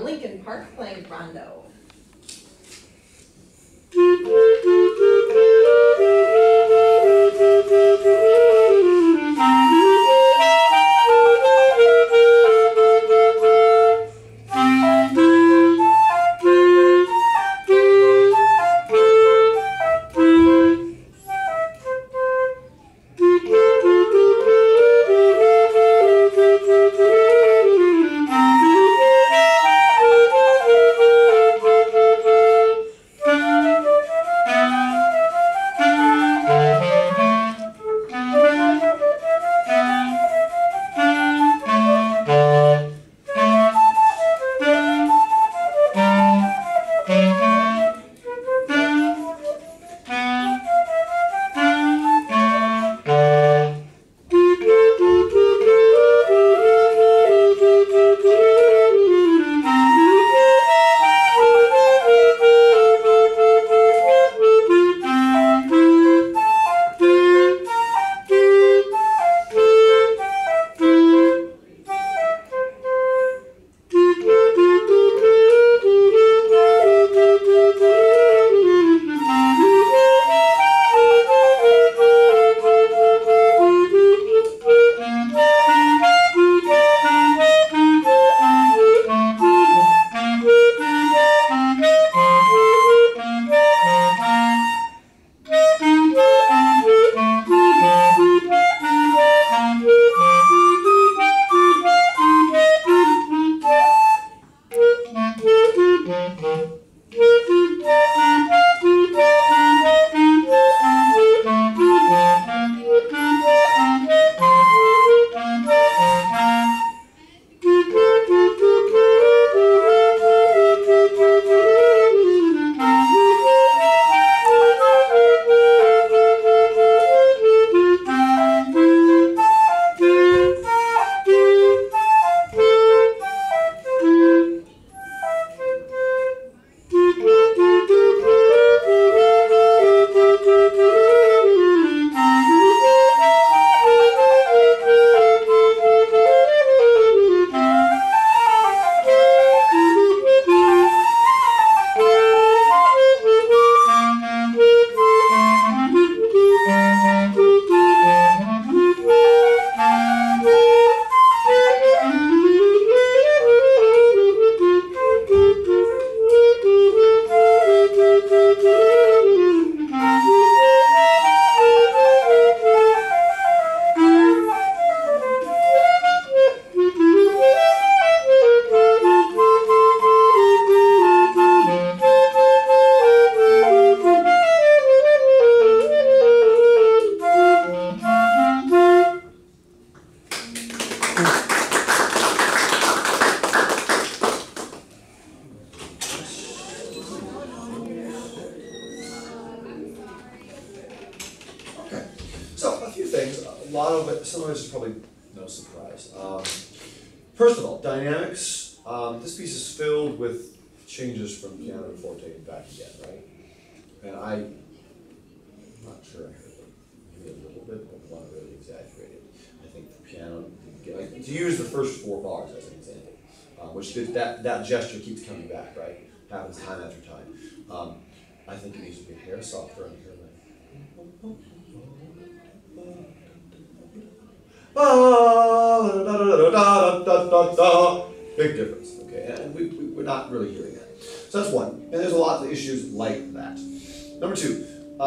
Lincoln Park playing Rondo. Some of this is probably no surprise. First of all, dynamics. This piece is filled with changes from piano to forte and back again, right? And I'm not sure I heard it a little bit, but I want to really exaggerate it. I think the piano, to use the first 4 bars as an example, which that gesture keeps coming back, right? Happens time after time. I think it needs to be a hair softer on here. Big difference, okay? And we're not really hearing that. So that's one. And there's a lot of issues like that. Number 2,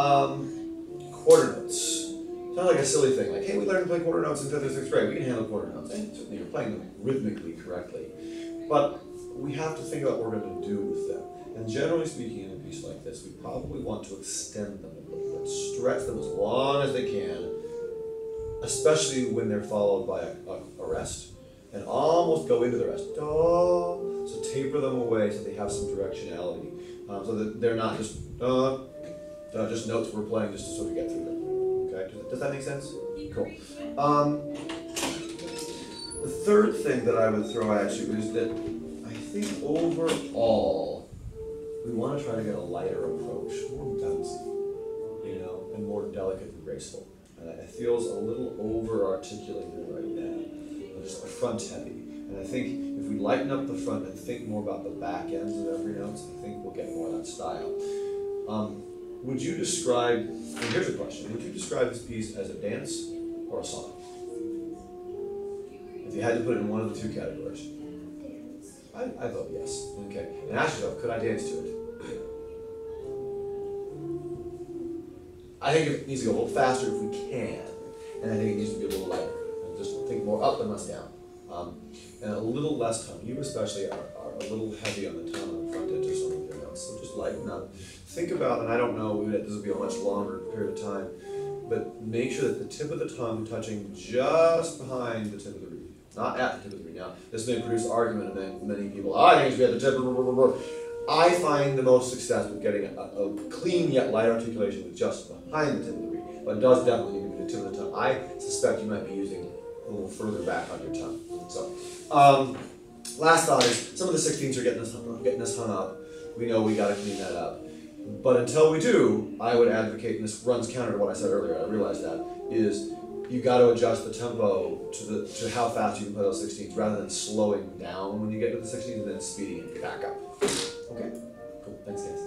quarter notes. Sounds like a silly thing, like, hey, we learned to play quarter notes in 5th or 6th grade. We can handle quarter notes. And certainly you're playing them rhythmically correctly. But we have to think about what we're going to do with them. And generally speaking, in a piece like this, we probably want to extend them a little bit, stretch them as long as they can, especially when they're followed by a rest, and almost go into the rest. So taper them away so they have some directionality, so that they're not just notes we're playing just to sort of get through them. Okay, does that make sense? Cool. The third thing that I would throw at you is that I think overall we want to try to get a lighter approach, more bouncy, and more delicate and graceful. And it feels a little over-articulated right now, just front heavy. And I think if we lighten up the front and think more about the back ends of every note, I think we'll get more of that style. Would you describe, and here's a question, would you describe this piece as a dance or a song? If you had to put it in one of the two categories. Dance. I vote yes. Okay. And ask yourself, could I dance to it? I think it needs to go a little faster if we can. And I think it needs to be a little lighter. And just think more up and less down. And a little less tone. You especially are a little heavy on the tone on the front edge of some of your notes. So just lighten up. Think about, and I don't know, this will be a much longer period of time, but make sure that the tip of the tongue touching just behind the tip of the reed. Not at the tip of the reed. Now, this may produce argument among many people. I think it should be at the tip. I find the most success with getting a clean yet light articulation with just behind the tip of the reed. But it does definitely need to be the tip of the tongue. I suspect you might be using a little further back on your tongue. So, last thought is, some of the 16ths are getting us hung up. We know we got to clean that up. But until we do, I would advocate, and this runs counter to what I said earlier, I realize that, is you got to adjust the tempo to how fast you can play those 16ths rather than slowing down when you get to the 16ths and then speeding it back up. Okay? Cool. Thanks, guys.